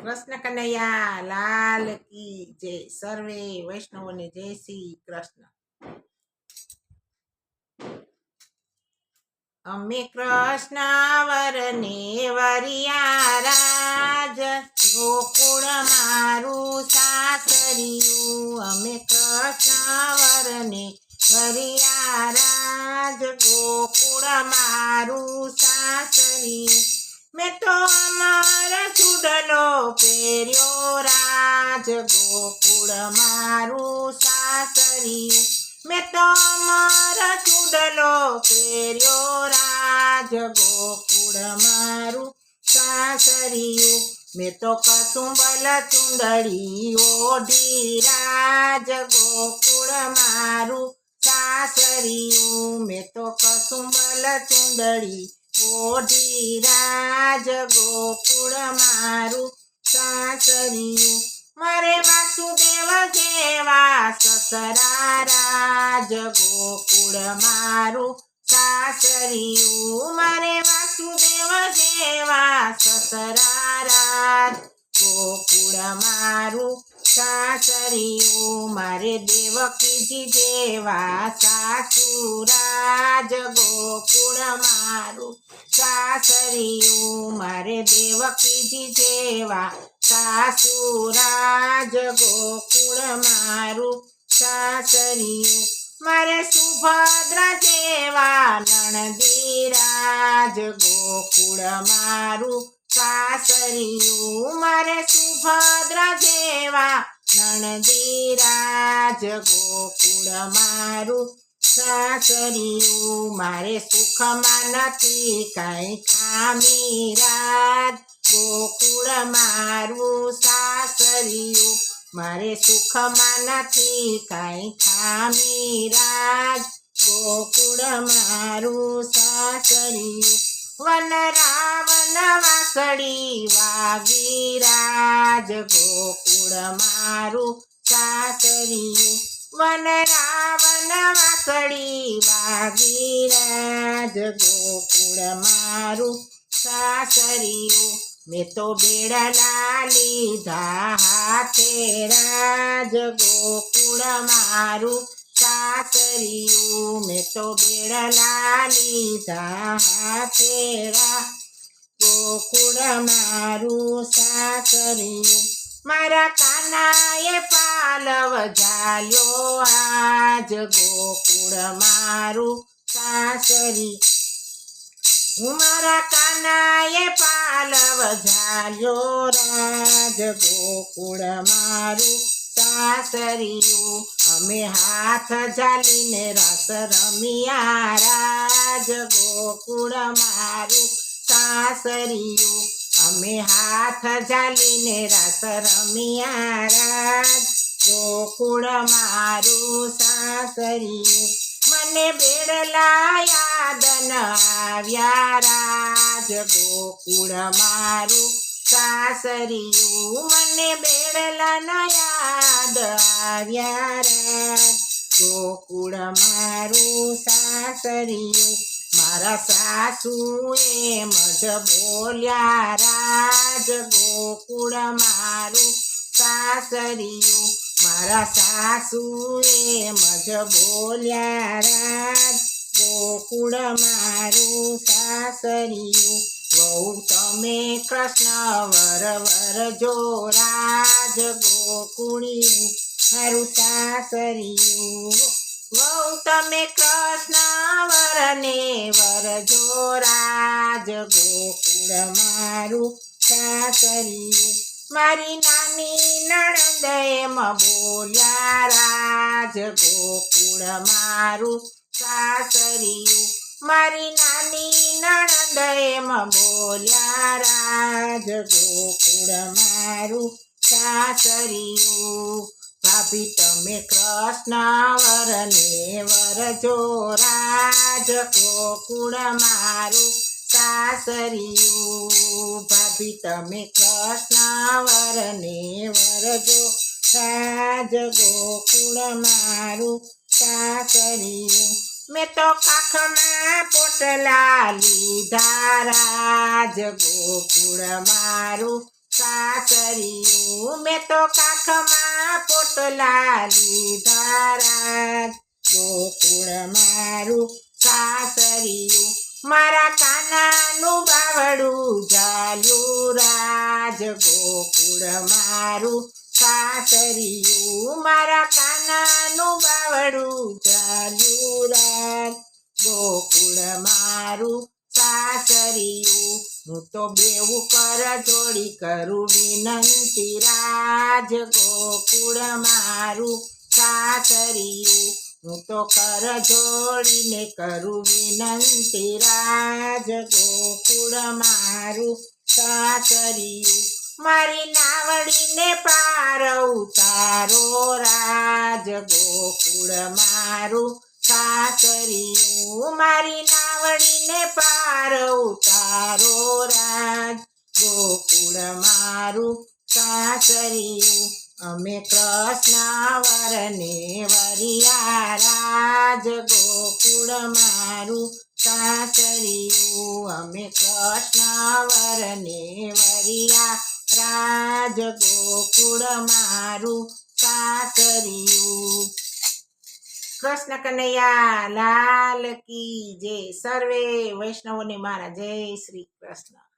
કૃષ્ણ કનૈયા લાલ કી જય. સર્વે વૈષ્ણવોને જય શ્રી કૃષ્ણ. અમે કૃષ્ણ વરને વરિયા રાજ, ગોકુળ મારું સાસરિયું. અમે કૃષ્ણ વરને વરિયા રાજ, ગોકુળ મારું સાસરિયું. મેં તો અમર ચૂડલો પહેર્યો રાજ, ગોકુળ મારું સાસરિયું. મેં તો અમર ચૂડલો પહેર્યો રાજ, ગોકુળ મારું સાસરિયું. મેં તો કસુંબલ ચુંદડી ઓઢી રાજ, ગોકુળ મારું સાસરિયું. મેં તો કસુંબલ ચુંદડી ઓઢી રાજ, ગોકુળ મારું સાસરિયું. મારે વાસુદેવ જેવા સસરા રાજ, ગોકુળ મારું સાસરિયું. મારે વાસુદેવ જેવા સસરા રાજ, ગોકુળ મારું સાસરિયું. મારે દેવકીજી જેવા સાસુ રાજ, ગોકુળ મારું સાસરિયું. મારે દેવકીજી જેવા સાસુ રાજ, ગોકુળ મારું સાસરિયું. મારે સુભદ્રા જેવા નણદી રાજ, ગોકુળ મારું સાસરિયું. મારે સુભદ્રા જેવા નણદી રાજ, ગોકુળ મારું સાસરિયું. મારે સુખમાં નથી કઈ ખામી રાજ, ગોકુળ મારું સાસરિયું. મારે સુખમાં નથી કઈ ખામી રાજ, ગોકુળ મારું સાસરિયું. વન રાવણ વાસળી વાગી રાજ, ગોકુળ મારું સાસરિયું. વન રાવણ વાસળી વાગી રાજ, ગોકુળ મારું સાસરિયું. મેં તો બેડલા લીધા હાથે રાજ, ગોકુળ મારું સાસરિયું. મેં તો બેડલા લીધા હાથે રાજ, ગોકુળ મારું સાસરિયું. મારા કાનાએ પાલવ ઝાલ્યો આજ, ગોકુળ મારું સાસરિયું. મારા કાનાએ પાલવ ઝાલ્યો રાજ, ગોકુળ મારું સાસરિયું. અમે હાથ ઝાલીને રસ રમ્યા રાજ, ગોકુળ મારું સાસરિયું. અમે હાથ ઝાલીને રસ રમ્યા રાજ, ગોકુળ મારું સાસરિયું. મને બેડલા યાદ ન આવ્યા રાજ, ગોકુળ મારું સાસરિયું. મને બેડલા ન યાદ આવ્યા રાજ, ગોકુળ મારું સાસરિયું. મારા સાસુ એમ જ બોલ્યા રાજ, ગોકુળ મારું સાસરિયું. મારા સાસુ એમ જ બોલ્યા રાજ, ગોકુળ મારું સાસરિયું. વહુ તમે કૃષ્ણ વર જો રાજ, ગોકુળિયું મારું સાસરિયું. વહુ તમે કૃષ્ણ વરને વરજો રાજ, ગોકુળ મારું સાસરિયું. મારી નાની નણંદ એમ બોલ્યા રાજ, ગોકુળ મારું સાસરિયું. મારી નાની નણંદ એમ બોલ્યા રાજ, ગોકુળ મારું સાસરિયું. ભાભી તમે કૃષ્ણ વરને વરજો રાજ, ગોકુળ મારું સાસરિયું. ભાભી તમે કૃષ્ણ વરને વરજો રાજ, ગોકુળ મારું સાસરિયું. મેં તો કાખમાં પોટલા લીધા રાજ, ગોકુળ મારું સાસરિયું. મેં તો કાખમાં પોટલા લીધા રાજ ગોકુળ મારું સાસરિયું મારા કાનાનું બાવડું ઝાલ્યું રાજ ગોકુળ મારું સાસરિયું મારા કાનાનું બાવડું ઝાલ્યું રાજ ગોકુળ મારું સાસરિયું હું તો બેવું કર જોડી કરું વિનંતી રાજ ગોકુળ મારું સાસરિયું હું તો કર જોડીને કરું વિનંતી રાજ ગોકુળ મારું સાસરિયું મારી નાવડીને પાર ઉતારો રાજ ગોકુળ મારું સાસરિયું મારી નાવડીને પાર ઉતારો રાજ ગોકુળ મારું સાસરિયું અમે કૃષ્ણ વરને વરિયા રાજ ગોકુળ મારું સાસરિયું અમે કૃષ્ણ વરને વરિયા રાજ ગોકુળ મારું સાસરિયું કૃષ્ણ કનૈયા લાલ કી જય સર્વે વૈષ્ણવોને મારા જય શ્રી કૃષ્ણ